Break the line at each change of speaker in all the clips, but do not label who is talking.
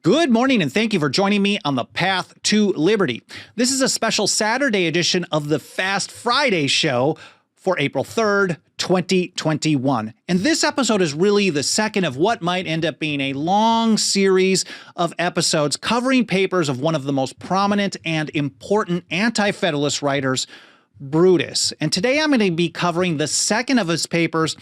Good morning, and thank you for joining me on the Path to Liberty. This is a special Saturday edition of the Fast Friday show for April 3rd, 2021. And this episode is really the second of what might end up being a long series of episodes covering papers of one of the most prominent and important anti-federalist writers, Brutus. And today I'm going to be covering the second of his papers,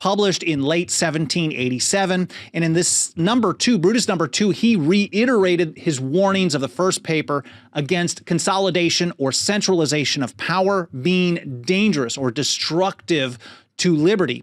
published in late 1787. And in this number 2, Brutus number 2, he reiterated his warnings of the first paper against consolidation or centralization of power being dangerous or destructive to liberty.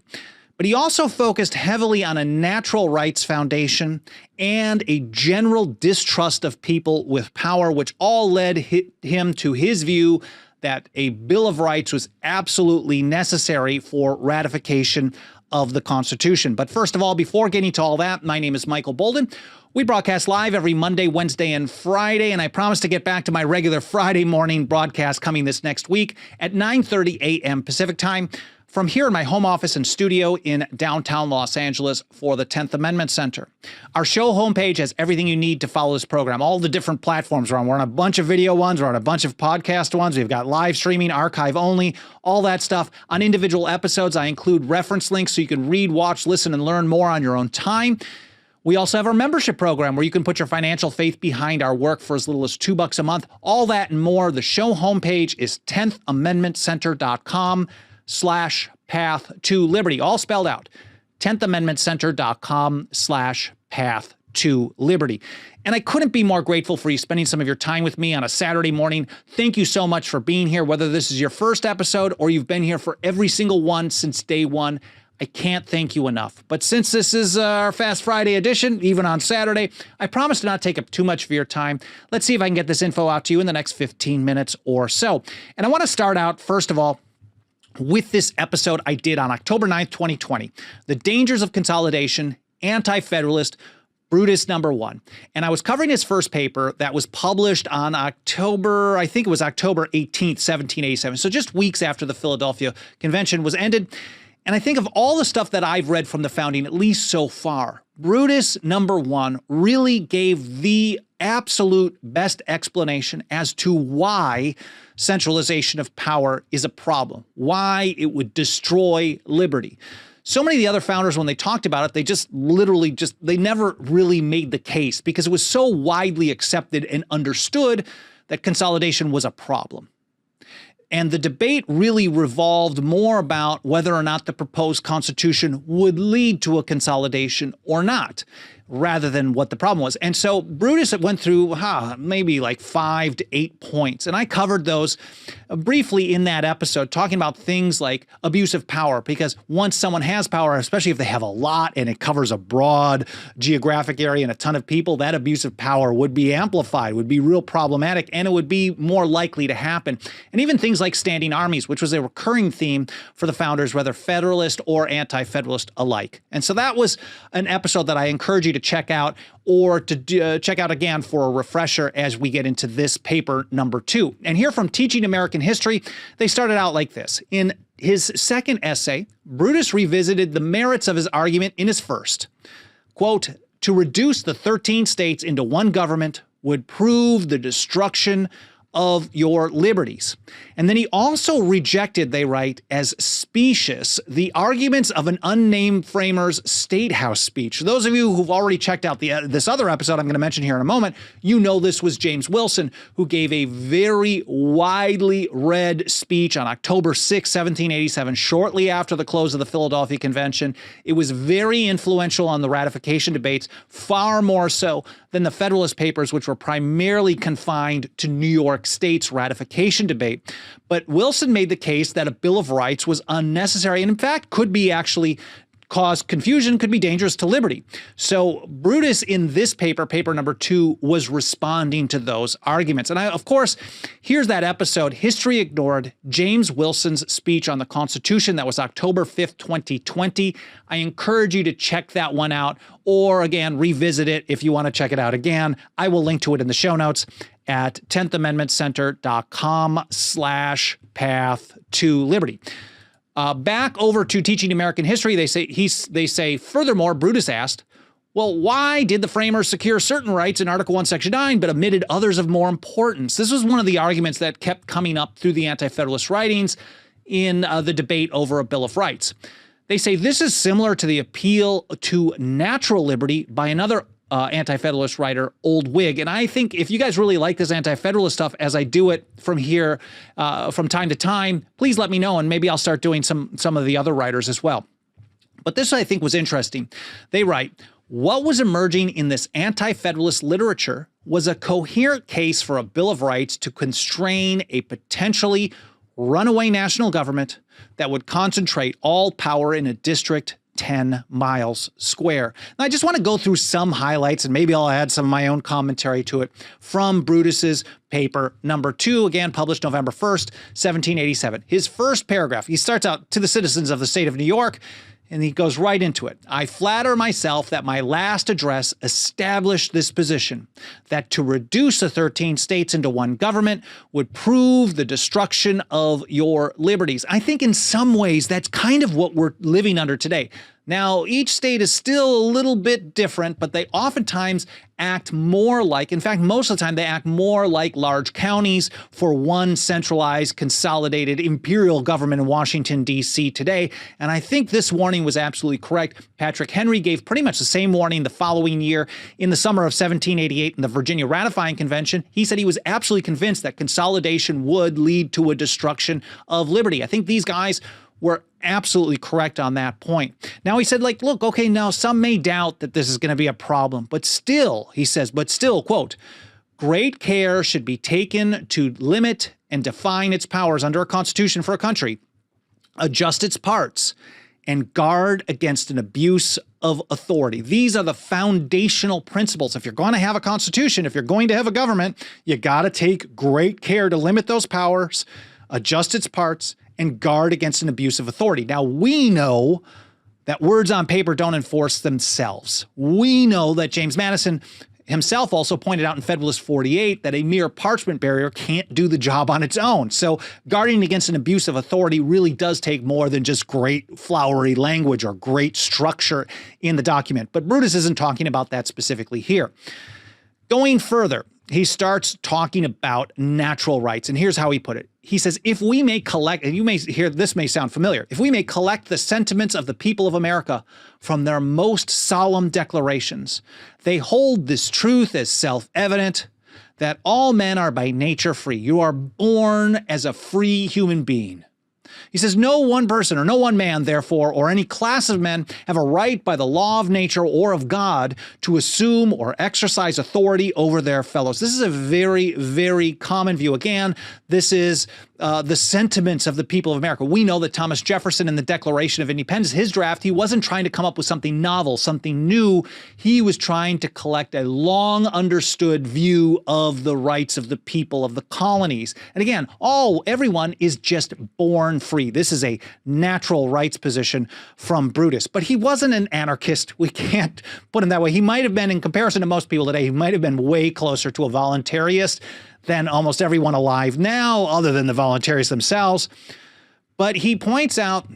But he also focused heavily on a natural rights foundation and a general distrust of people with power, which all led him to his view that a Bill of Rights was absolutely necessary for ratification of the Constitution. But first of all, before getting to all that, my name is Michael Bolden. We broadcast live every Monday, Wednesday, and Friday, and I promise to get back to my regular Friday morning broadcast coming this next week at 9:30 a.m. Pacific time from here in my home office and studio in downtown Los Angeles for the 10th Amendment Center. Our show homepage has everything you need to follow this program, all the different platforms we're on. We're on a bunch of video ones, we're on a bunch of podcast ones, we've got live streaming, archive only, all that stuff. On individual episodes, I include reference links so you can read, watch, listen, and learn more on your own time. We also have our membership program where you can put your financial faith behind our work for as little as $2 a month. All that and more. The show homepage is 10thamendmentcenter.com/path to liberty, all spelled out. 10thamendmentcenter.com/path to liberty. And I couldn't be more grateful for you spending some of your time with me on a Saturday morning. Thank you so much for being here, whether this is your first episode or you've been here for every single one since day one. I can't thank you enough. But since this is our Fast Friday edition, even on Saturday, I promise to not take up too much of your time. Let's see if I can get this info out to you in the next 15 minutes or so. And I want to start out, first of all, with this episode I did on October 9th, 2020, The Dangers of Consolidation, Anti-Federalist, Brutus number 1. And I was covering his first paper that was published on October 18th, 1787. So just weeks after the Philadelphia Convention was ended. And I think of all the stuff that I've read from the founding, at least so far, Brutus number 1 really gave the absolute best explanation as to why centralization of power is a problem, why it would destroy liberty. So many of the other founders, when they talked about it, they they never really made the case because it was so widely accepted and understood that consolidation was a problem. And the debate really revolved more about whether or not the proposed Constitution would lead to a consolidation or not, rather than what the problem was. And so Brutus went through maybe like 5 to 8 points. And I covered those briefly in that episode, talking about things like abuse of power, because once someone has power, especially if they have a lot and it covers a broad geographic area and a ton of people, that abuse of power would be amplified, would be real problematic, and it would be more likely to happen. And even things like standing armies, which was a recurring theme for the founders, whether Federalist or Anti-Federalist alike. And so that was an episode that I encourage you to check out or to check out again for a refresher as we get into this paper number 2. And here from Teaching American History, they started out like this. In his second essay, Brutus revisited the merits of his argument in his first. Quote, "To reduce the 13 states into one government would prove the destruction of your liberties." And then he also rejected, they write, as specious, the arguments of an unnamed framer's State House speech. For those of you who've already checked out this other episode I'm going to mention here in a moment, you know this was James Wilson, who gave a very widely read speech on October 6, 1787, shortly after the close of the Philadelphia Convention. It was very influential on the ratification debates, far more so than the Federalist Papers, which were primarily confined to New York State's ratification debate. But Wilson made the case that a Bill of Rights was unnecessary and, in fact, could be actually cause confusion, could be dangerous to liberty. So Brutus in this paper, paper number 2, was responding to those arguments. And of course, here's that episode, History Ignored, James Wilson's speech on the Constitution. That was October 5th, 2020. I encourage you to check that one out, or again, revisit it if you want to check it out again. I will link to it in the show notes at 10thamendmentcenter.com/path to liberty. Back over to Teaching American History, they say, furthermore, Brutus asked, Well, why did the framers secure certain rights in Article 1, Section 9, but omitted others of more importance? This was one of the arguments that kept coming up through the Anti-Federalist writings in the debate over a Bill of Rights. They say this is similar to the appeal to natural liberty by another Anti-Federalist writer, Old Whig. And I think if you guys really like this Anti-Federalist stuff, as I do it from here from time to time, please let me know, and maybe I'll start doing some of the other writers as well. But this, I think, was interesting. They write, what was emerging in this anti-federalist literature was a coherent case for a Bill of Rights to constrain a potentially runaway national government that would concentrate all power in a district 10 miles square. Now, I just want to go through some highlights, and maybe I'll add some of my own commentary to it from Brutus's paper number 2, again published November 1st, 1787. His first paragraph, he starts out, to the citizens of the state of New York, and he goes right into it. I flatter myself that my last address established this position, that to reduce the 13 states into one government would prove the destruction of your liberties. I think in some ways that's kind of what we're living under today. Now, each state is still a little bit different, but they oftentimes act more like, in fact, most of the time, they act more like large counties for one centralized, consolidated imperial government in Washington, D.C. today. And I think this warning was absolutely correct. Patrick Henry gave pretty much the same warning the following year in the summer of 1788 in the Virginia Ratifying Convention. He said he was absolutely convinced that consolidation would lead to a destruction of liberty. I think these guys were absolutely correct on that point. Now he said, like, look, okay, now some may doubt that this is going to be a problem, but still, he says, but still, quote, great care should be taken to limit and define its powers under a constitution for a country, adjust its parts, and guard against an abuse of authority. These are the foundational principles. If you're going to have a constitution, if you're going to have a government, you got to take great care to limit those powers, adjust its parts, and guard against an abuse of authority. Now, we know that words on paper don't enforce themselves. We know that James Madison himself also pointed out in Federalist 48 that a mere parchment barrier can't do the job on its own. So guarding against an abuse of authority really does take more than just great flowery language or great structure in the document. But Brutus isn't talking about that specifically here. Going further, he starts talking about natural rights, and here's how he put it. He says, if we may collect, and you may hear this may sound familiar, if we may collect the sentiments of the people of America from their most solemn declarations, they hold this truth as self-evident, that all men are by nature free. You are born as a free human being. He says, no one person or no one man, therefore, or any class of men have a right by the law of nature or of God to assume or exercise authority over their fellows. This is a very, very common view. Again, this is the sentiments of the people of America. We know that Thomas Jefferson in the Declaration of Independence, his draft, he wasn't trying to come up with something novel, something new. He was trying to collect a long understood view of the rights of the people of the colonies. And again, everyone is just born free. This is a natural rights position from Brutus. But he wasn't an anarchist. We can't put him that way. He might have been, in comparison to most people today, he might have been way closer to a voluntarist than almost everyone alive now, other than the voluntarists themselves. But he points out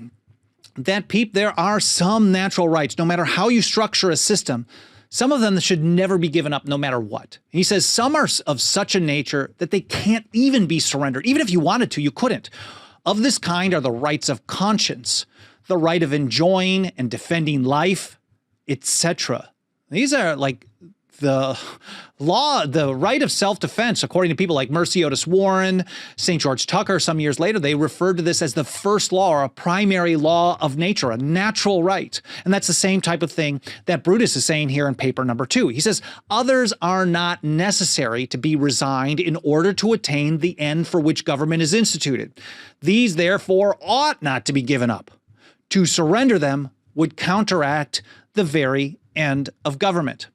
that there are some natural rights, no matter how you structure a system, some of them should never be given up no matter what. He says some are of such a nature that they can't even be surrendered. Even if you wanted to, you couldn't. Of this kind are the rights of conscience, the right of enjoying and defending life, etc. These are like the law, the right of self-defense, according to people like Mercy Otis Warren, St. George Tucker, some years later, they referred to this as the first law or a primary law of nature, a natural right. And that's the same type of thing that Brutus is saying here in paper number 2. He says, others are not necessary to be resigned in order to attain the end for which government is instituted. These, therefore, ought not to be given up. To surrender them would counteract the very end of government.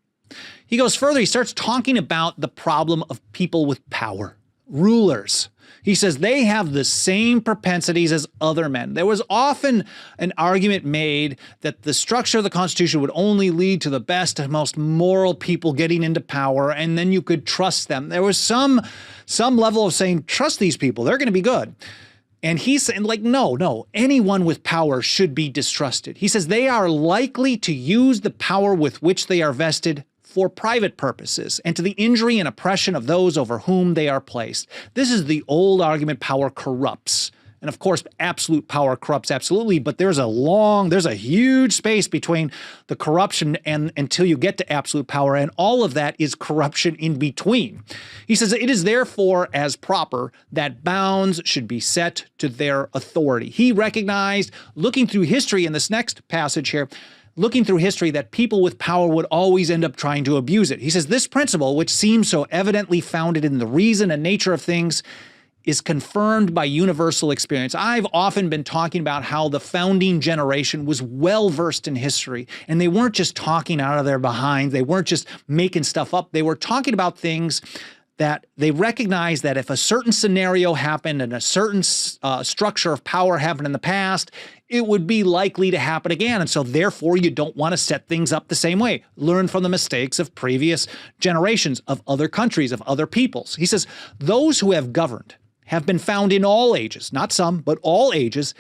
He goes further. He starts talking about the problem of people with power, rulers. He says they have the same propensities as other men. There was often an argument made that the structure of the Constitution would only lead to the best and most moral people getting into power, and then you could trust them. There was some level of saying, trust these people, they're going to be good. And he's saying, like, no, anyone with power should be distrusted. He says they are likely to use the power with which they are vested for private purposes and to the injury and oppression of those over whom they are placed. This is the old argument, power corrupts. And of course, absolute power corrupts absolutely, but there's a huge space between the corruption and until you get to absolute power, and all of that is corruption in between. He says it is therefore as proper that bounds should be set to their authority. He recognized, looking through history in this next passage here, looking through history, that people with power would always end up trying to abuse it. He says this principle, which seems so evidently founded in the reason and nature of things, is confirmed by universal experience. I've often been talking about how the founding generation was well-versed in history, and they weren't just talking out of their behinds. They weren't just making stuff up. They were talking about things that they recognized that if a certain scenario happened and a certain structure of power happened in the past, it would be likely to happen again. And so therefore, you don't want to set things up the same way. Learn from the mistakes of previous generations, of other countries, of other peoples. He says, those who have governed have been found in all ages, not some, but all ages,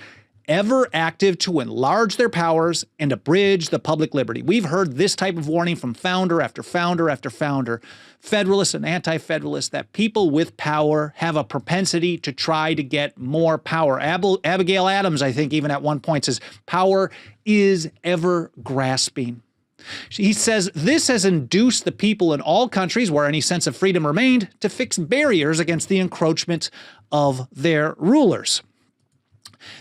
ever active to enlarge their powers and abridge the public liberty. We've heard this type of warning from founder after founder after founder, Federalists and anti-Federalists, that people with power have a propensity to try to get more power. Abigail Adams, I think, even at one point says, power is ever grasping. He says this has induced the people in all countries where any sense of freedom remained to fix barriers against the encroachment of their rulers.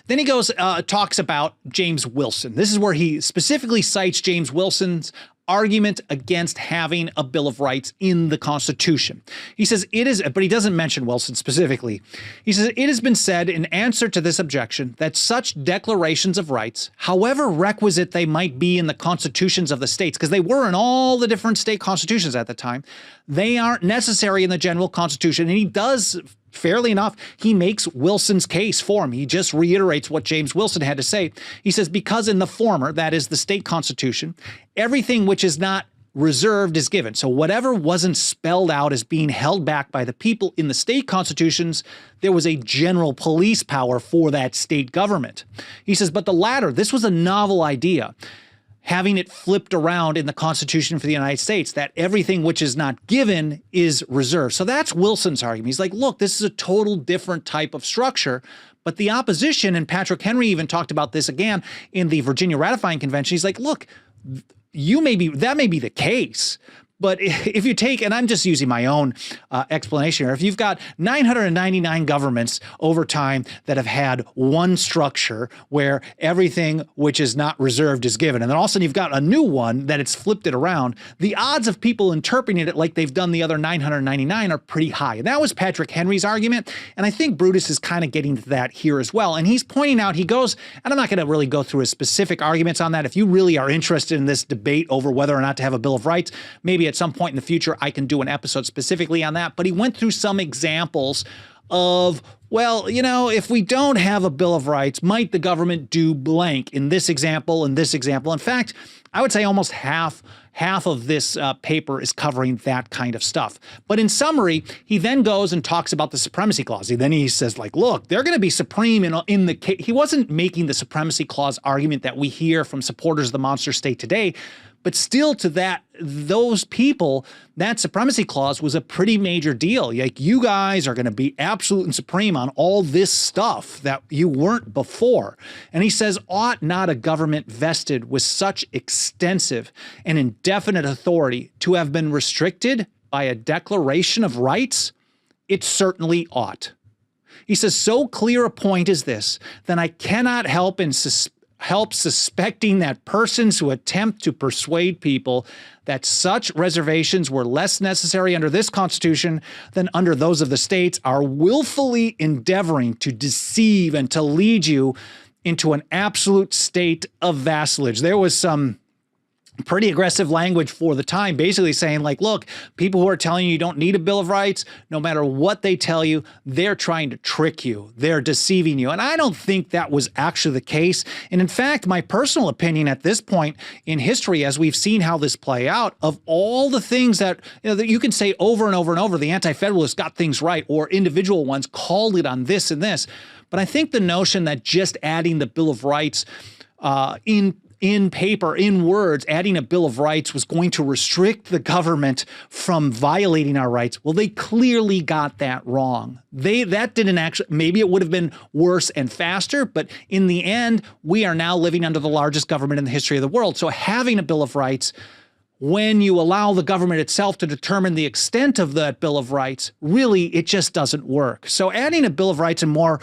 Then he goes, talks about James Wilson. This is where he specifically cites James Wilson's argument against having a Bill of Rights in the Constitution. He says it is, but he doesn't mention Wilson specifically. He says it has been said in answer to this objection that such declarations of rights, however requisite they might be in the constitutions of the states, because they were in all the different state constitutions at the time, they aren't necessary in the general constitution. And he does, fairly enough, he makes Wilson's case for him. He just reiterates what James Wilson had to say. He says, because in the former, that is the state constitution, everything which is not reserved is given. So whatever wasn't spelled out as being held back by the people in the state constitutions, there was a general police power for that state government. He says, but the latter, this was a novel idea, having it flipped around in the Constitution for the United States, that everything which is not given is reserved. So that's Wilson's argument. He's like, look, this is a total different type of structure. But the opposition, and Patrick Henry even talked about this again in the Virginia Ratifying Convention, he's like, look, that may be the case. But if you take, and I'm just using my own explanation here, if you've got 999 governments over time that have had one structure where everything which is not reserved is given, and then all of a sudden you've got a new one that it's flipped it around, the odds of people interpreting it like they've done the other 999 are pretty high. And that was Patrick Henry's argument. And I think Brutus is kind of getting to that here as well. And he's pointing out, he goes, and I'm not going to really go through his specific arguments on that. If you really are interested in this debate over whether or not to have a Bill of Rights, maybe at some point in the future, I can do an episode specifically on that. But he went through some examples of, well, you know, if we don't have a Bill of Rights, might the government do blank in this example and this example? In fact, I would say almost half of this paper is covering that kind of stuff. But in summary, he then goes and talks about the Supremacy Clause. Then he says, like, look, they're going to be supreme in the case. He wasn't making the Supremacy Clause argument that we hear from supporters of the monster state today. But still, to those people, that Supremacy Clause was a pretty major deal. Like, you guys are going to be absolute and supreme on all this stuff that you weren't before. And he says, ought not a government vested with such extensive and indefinite authority to have been restricted by a Declaration of Rights? It certainly ought. He says, so clear a point is this, then I cannot help suspecting that persons who attempt to persuade people that such reservations were less necessary under this Constitution than under those of the states are willfully endeavoring to deceive and to lead you into an absolute state of vassalage. There was some pretty aggressive language for the time, basically saying, like, look, people who are telling you don't need a Bill of Rights, no matter what they tell you, they're trying to trick you. They're deceiving you. And I don't think that was actually the case. And in fact, my personal opinion at this point in history, as we've seen how this play out, of all the things that, that you can say over and over and over, the Anti-Federalists got things right, or individual ones called it on this and this. But I think the notion that just adding the Bill of Rights in paper, in words, adding a Bill of Rights was going to restrict the government from violating our rights. Well, they clearly got that wrong. That didn't actually, maybe it would have been worse and faster, but in the end, we are now living under the largest government in the history of the world. So having a Bill of Rights, when you allow the government itself to determine the extent of that Bill of Rights, really, it just doesn't work. So adding a Bill of Rights and more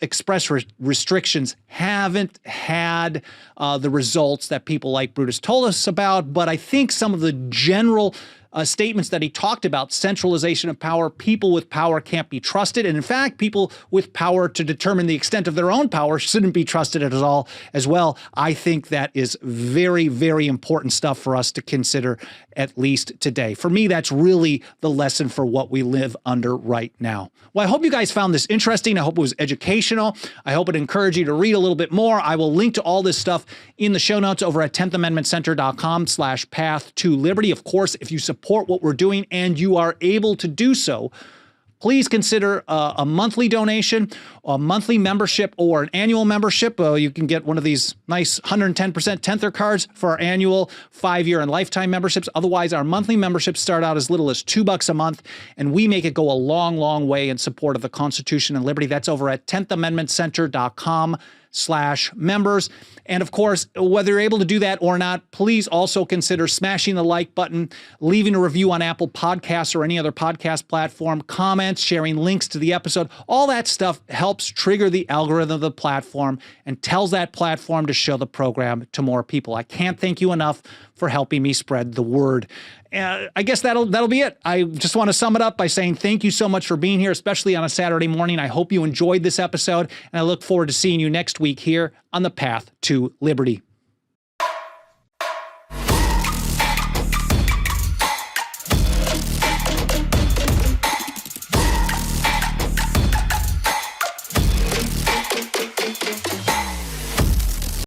express restrictions haven't had the results that people like Brutus told us about, but I think some of the general statements that he talked about, centralization of power, people with power can't be trusted. And in fact, people with power to determine the extent of their own power shouldn't be trusted at all as well. I think that is very, very important stuff for us to consider, at least today. For me, that's really the lesson for what we live under right now. Well, I hope you guys found this interesting. I hope it was educational. I hope it encouraged you to read a little bit more. I will link to all this stuff in the show notes over at 10thamendmentcenter.com/path-to-liberty. Of course, if you support what we're doing and you are able to do so, please consider a monthly donation, a monthly membership, or an annual membership. You can get one of these nice 110% Tenther cards for our annual 5-year and lifetime memberships. Otherwise, our monthly memberships start out as little as $2 a month, and we make it go a long, long way in support of the Constitution and liberty. That's over at 10thamendmentcenter.com/members. And of course, whether you're able to do that or not, please also consider smashing the like button, leaving a review on Apple Podcasts or any other podcast platform, comments, sharing links to the episode. All that stuff helps trigger the algorithm of the platform and tells that platform to show the program to more people. I can't thank you enough for helping me spread the word. I guess that'll be it. I just want to sum it up by saying thank you so much for being here, especially on a Saturday morning. I hope you enjoyed this episode, and I look forward to seeing you next week here on the Path to Liberty.